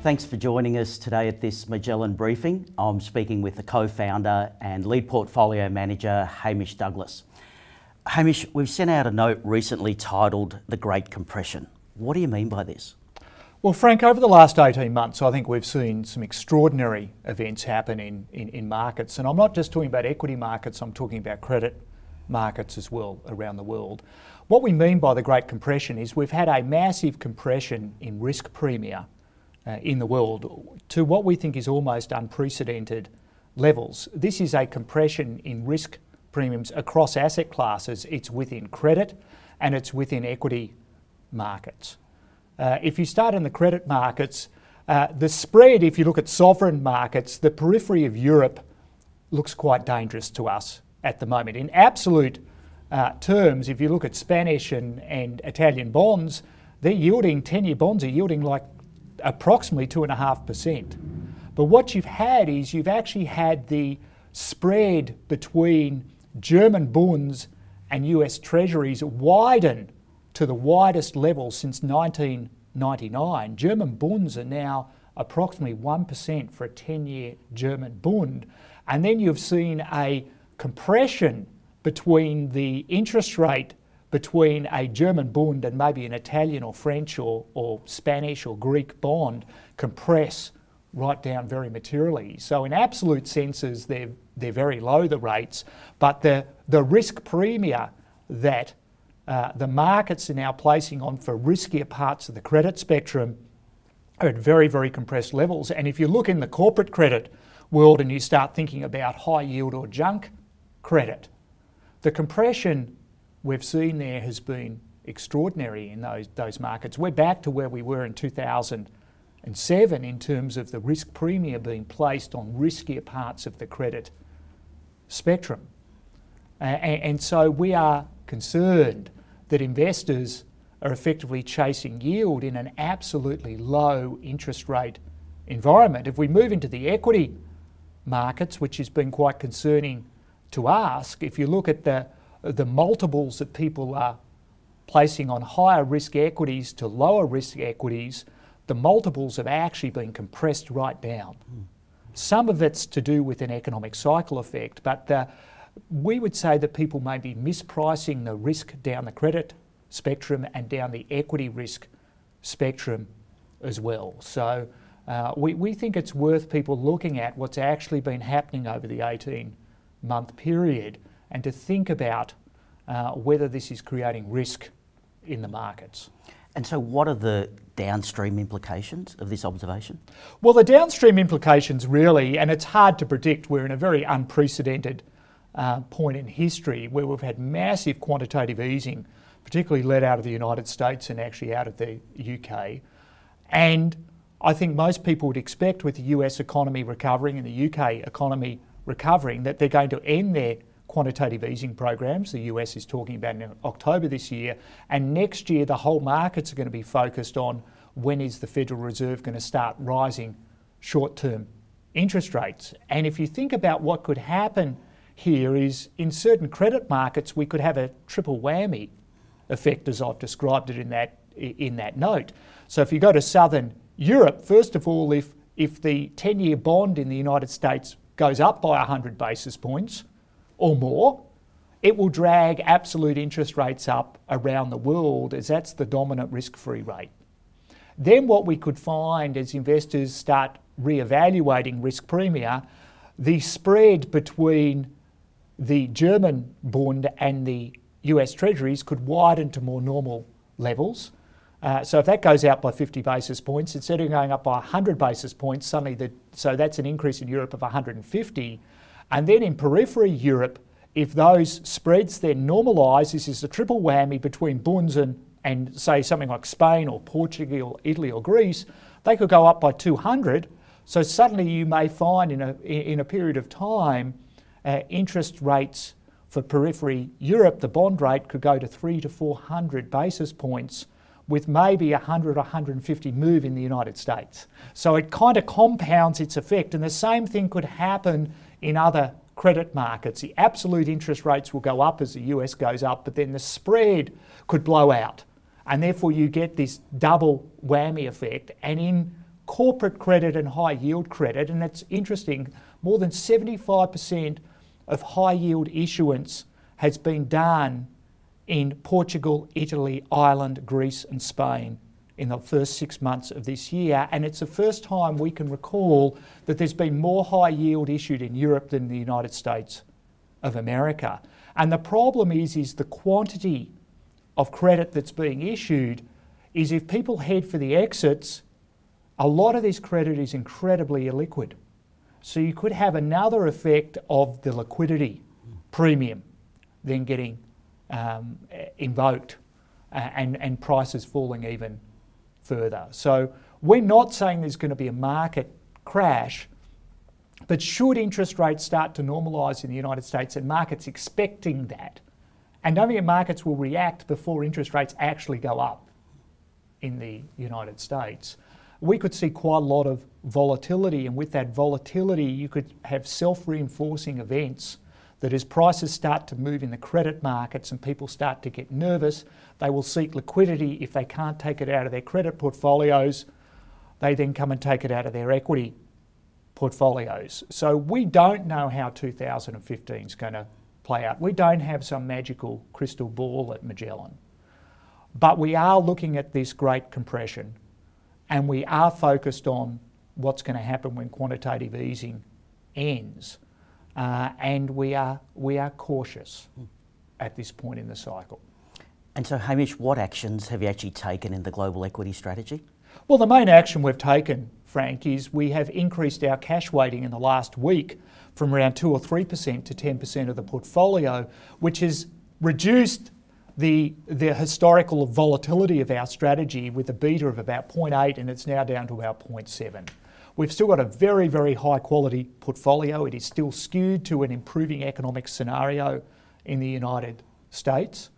Thanks for joining us today at this Magellan briefing. I'm speaking with the co-founder and lead portfolio manager, Hamish Douglass. Hamish, we've sent out a note recently titled The Great Compression. What do you mean by this? Well, Frank, over the last 18 months, I think we've seen some extraordinary events happen in markets. And I'm not just talking about equity markets, I'm talking about credit markets as well around the world. What we mean by the Great Compression is we've had a massive compression in risk premia in the world to what we think is almost unprecedented levels. This is a compression in risk premiums across asset classes. It's within credit and it's within equity markets. If you start in the credit markets, the spread, if you look at sovereign markets, the periphery of Europe looks quite dangerous to us at the moment. In absolute terms, if you look at Spanish and Italian bonds, they're yielding, 10-year bonds are yielding like approximately 2.5%. But what you've had is you've actually had the spread between German bonds and US Treasuries widen to the widest level since 1999. German bonds are now approximately 1% for a 10-year German bond. And then you've seen a compression between the interest rate between a German bond and maybe an Italian or French or Spanish or Greek bond compress right down very materially. So in absolute senses, they're very low, the rates, but the risk premia that the markets are now placing on for riskier parts of the credit spectrum are at very, very compressed levels. And if you look in the corporate credit world and you start thinking about high yield or junk credit, the compression we've seen there has been extraordinary in those markets. We're back to where we were in 2007 in terms of the risk premia being placed on riskier parts of the credit spectrum. And so we are concerned that investors are effectively chasing yield in an absolutely low interest rate environment. If we move into the equity markets, which has been quite concerning to ask, if you look at the multiples that people are placing on higher risk equities to lower risk equities, the multiples have actually been compressed right down. Some of it's to do with an economic cycle effect, but we would say that people may be mispricing the risk down the credit spectrum and down the equity risk spectrum as well. So we think it's worth people looking at what's actually been happening over the 18-month period and to think about whether this is creating risk in the markets. And so what are the downstream implications of this observation? Well, the downstream implications really, and it's hard to predict, we're in a very unprecedented point in history where we've had massive quantitative easing, particularly led out of the United States and actually out of the UK. And I think most people would expect with the US economy recovering and the UK economy recovering that they're going to end their quantitative easing programs. The US is talking about in October this year, and next year the whole markets are going to be focused on when is the Federal Reserve going to start rising short-term interest rates. And if you think about what could happen here is in certain credit markets we could have a triple whammy effect as I've described it in that note. So if you go to Southern Europe, first of all, if the 10-year bond in the United States goes up by 100 basis points or more, it will drag absolute interest rates up around the world as that's the dominant risk-free rate. Then what we could find as investors start re-evaluating risk premia, the spread between the German bond and the US Treasuries could widen to more normal levels. So if that goes out by 50 basis points, instead of going up by 100 basis points, suddenly so that's an increase in Europe of 150. And then in periphery Europe, if those spreads then normalise, this is a triple whammy between bonds and say something like Spain or Portugal, Italy or Greece, they could go up by 200. So suddenly you may find in a period of time, interest rates for periphery Europe, the bond rate could go to 300 to 400 basis points with maybe 100 or 150 move in the United States. So it kind of compounds its effect, and the same thing could happen in other credit markets. The absolute interest rates will go up as the US goes up, but then the spread could blow out. And therefore you get this double whammy effect. And in corporate credit and high yield credit, and it's interesting, more than 75% of high yield issuance has been done in Portugal, Italy, Ireland, Greece and Spain in the first 6 months of this year, and it's the first time we can recall that there's been more high yield issued in Europe than the United States of America. And the problem is the quantity of credit that's being issued is if people head for the exits, a lot of this credit is incredibly illiquid. So you could have another effect of the liquidity premium then getting invoked and prices falling even further. So we're not saying there's going to be a market crash, but should interest rates start to normalise in the United States and markets expecting that, and don't think markets will react before interest rates actually go up in the United States, we could see quite a lot of volatility, and with that volatility you could have self-reinforcing events that as prices start to move in the credit markets and people start to get nervous, they will seek liquidity. If they can't take it out of their credit portfolios, they then come and take it out of their equity portfolios. So we don't know how 2015 is going to play out. We don't have some magical crystal ball at Magellan. But we are looking at this great compression, and we are focused on what's going to happen when quantitative easing ends. And we are cautious at this point in the cycle. And so, Hamish, what actions have you actually taken in the global equity strategy? Well, the main action we've taken, Frank, is we have increased our cash weighting in the last week from around 2 or 3% to 10% of the portfolio, which has reduced the historical volatility of our strategy with a beta of about 0.8, and it's now down to about 0.7. We've still got a very, very high quality portfolio. It is still skewed to an improving economic scenario in the United States.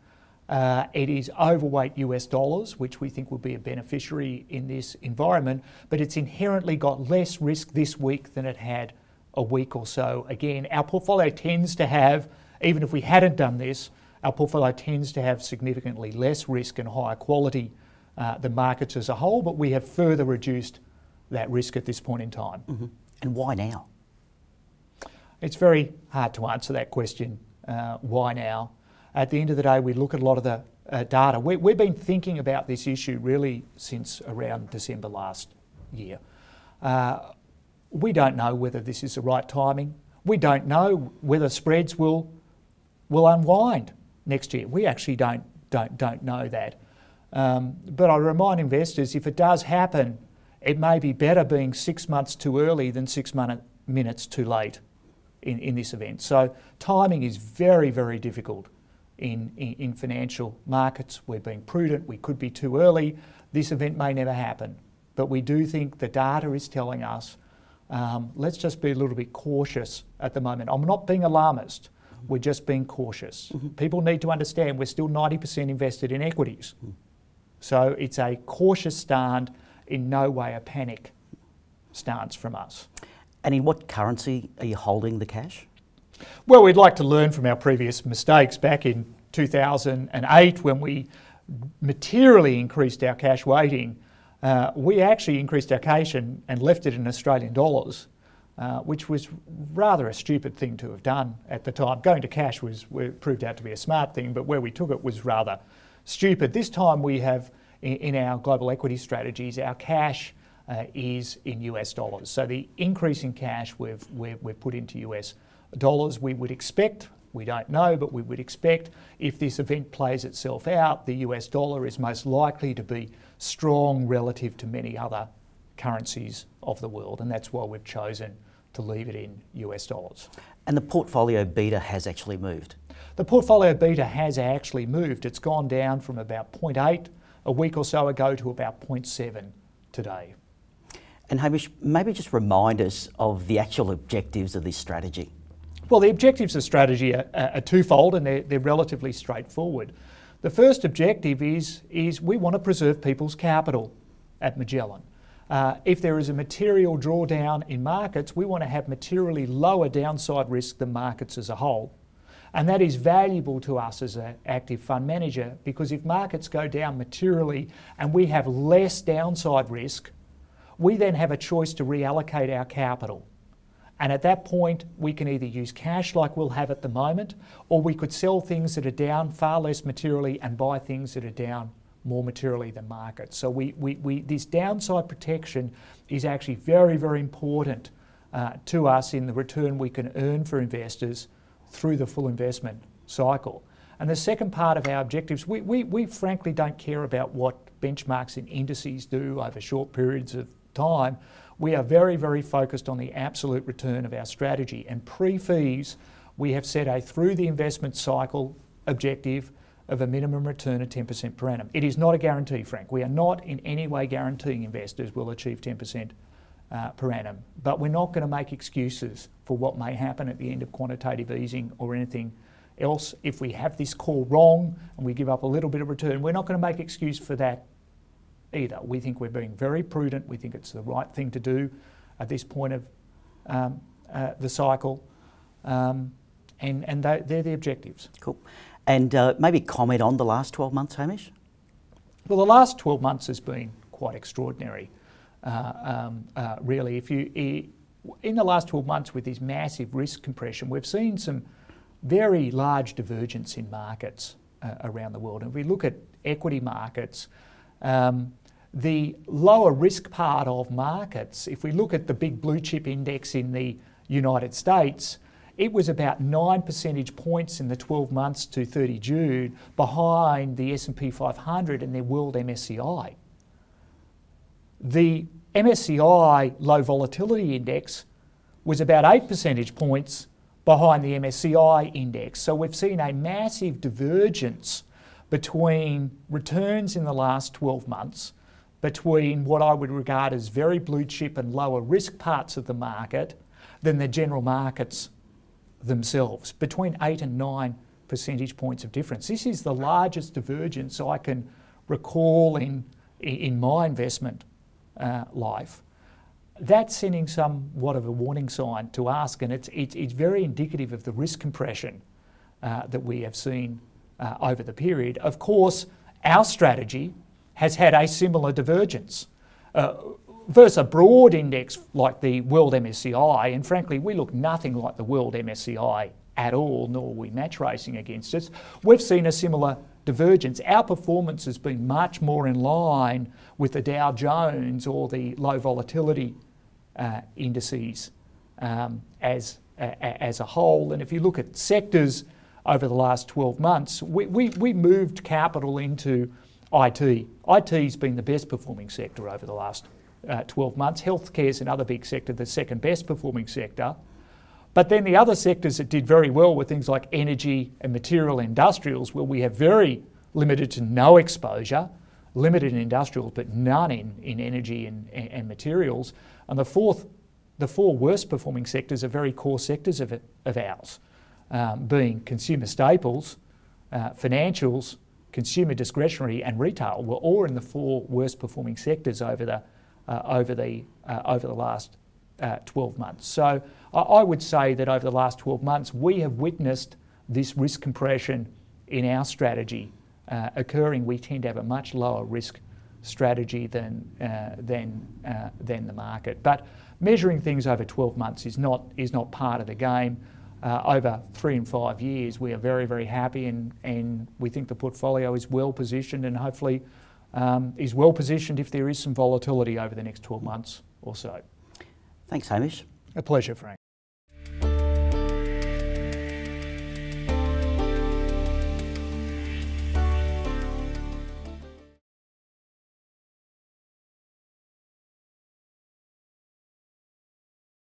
It is overweight US dollars, which we think will be a beneficiary in this environment, but it's inherently got less risk this week than it had a week or so. Again, our portfolio tends to have, even if we hadn't done this, our portfolio tends to have significantly less risk and higher quality than markets as a whole, but we have further reduced that risk at this point in time. Mm-hmm. And why now? It's very hard to answer that question, why now? At the end of the day, we look at a lot of the data. We've been thinking about this issue really since around December last year. We don't know whether this is the right timing. We don't know whether spreads will unwind next year. We actually don't know that. But I remind investors, if it does happen, it may be better being 6 months too early than 6 minutes too late in this event. So timing is very, very difficult in financial markets. We're being prudent. We could be too early. This event may never happen. But we do think the data is telling us, let's just be a little bit cautious at the moment. I'm not being alarmist. We're just being cautious. Mm-hmm. People need to understand we're still 90% invested in equities. Mm. So it's a cautious stand, in no way a panic stance from us. And in what currency are you holding the cash? Well, we'd like to learn from our previous mistakes back in 2008 when we materially increased our cash weighting. We actually increased our cash and left it in Australian dollars, which was rather a stupid thing to have done at the time. Going to cash proved out to be a smart thing, but where we took it was rather stupid. This time we have, in our global equity strategies, our cash is in US dollars. So the increase in cash we've put into US dollars, we would expect, we don't know, but we would expect if this event plays itself out, the US dollar is most likely to be strong relative to many other currencies of the world, and that's why we've chosen to leave it in US dollars. And the portfolio beta has actually moved? The portfolio beta has actually moved. It's gone down from about 0.8 a week or so ago to about 0.7 today. And Hamish, maybe just remind us of the actual objectives of this strategy. Well, the objectives of strategy are twofold, and they're relatively straightforward. The first objective is we want to preserve people's capital at Magellan. If there is a material drawdown in markets, we want to have materially lower downside risk than markets as a whole. And that is valuable to us as an active fund manager, because if markets go down materially and we have less downside risk, we then have a choice to reallocate our capital. And at that point, we can either use cash like we'll have at the moment, or we could sell things that are down far less materially and buy things that are down more materially than market. So this downside protection is actually very, very important to us in the return we can earn for investors through the full investment cycle. And the second part of our objectives, we frankly don't care about what benchmarks and indices do over short periods of time. We are very, very focused on the absolute return of our strategy. And pre-fees, we have set a through the investment cycle objective of a minimum return of 10% per annum. It is not a guarantee, Frank. We are not in any way guaranteeing investors will achieve 10% per annum. But we're not going to make excuses for what may happen at the end of quantitative easing or anything else. If we have this call wrong and we give up a little bit of return, we're not going to make excuse for that either. We think we're being very prudent. We think it's the right thing to do at this point of the cycle. And they're the objectives. Cool. And maybe comment on the last 12 months, Hamish? Well, the last 12 months has been quite extraordinary, really. In the last 12 months with this massive risk compression, we've seen some very large divergence in markets around the world. And if we look at equity markets, the lower risk part of markets, if we look at the big blue chip index in the United States, it was about 9 percentage points in the 12 months to 30 June behind the S&P 500 and their world MSCI. The MSCI low volatility index was about 8 percentage points behind the MSCI index. So we've seen a massive divergence between returns in the last 12 months between what I would regard as very blue chip and lower risk parts of the market than the general markets themselves, between 8 and 9 percentage points of difference. This is the largest divergence I can recall in my investment life. That's sending somewhat of a warning sign to ask, and it's very indicative of the risk compression that we have seen over the period. Of course, our strategy has had a similar divergence versus a broad index like the world MSCI, and frankly we look nothing like the world MSCI at all, nor are we match racing against it. We've seen a similar divergence. Our performance has been much more in line with the Dow Jones or the low volatility indices as a whole. And if you look at sectors over the last 12 months, we moved capital into IT. IT's been the best performing sector over the last 12 months. Healthcare is another big sector, the second best performing sector. But then the other sectors that did very well were things like energy and material industrials, where we have very limited to no exposure, limited in industrials but none in energy and materials. And the four worst performing sectors are very core sectors of ours, being consumer staples, financials, consumer discretionary and retail were all in the four worst performing sectors over the last 12 months. So I would say that over the last 12 months we have witnessed this risk compression in our strategy occurring. We tend to have a much lower risk strategy than the market. But measuring things over 12 months is not part of the game. Over 3 and 5 years, we are very, very happy, and we think the portfolio is well positioned, and hopefully is well positioned if there is some volatility over the next 12 months or so. Thanks, Hamish. A pleasure, Frank.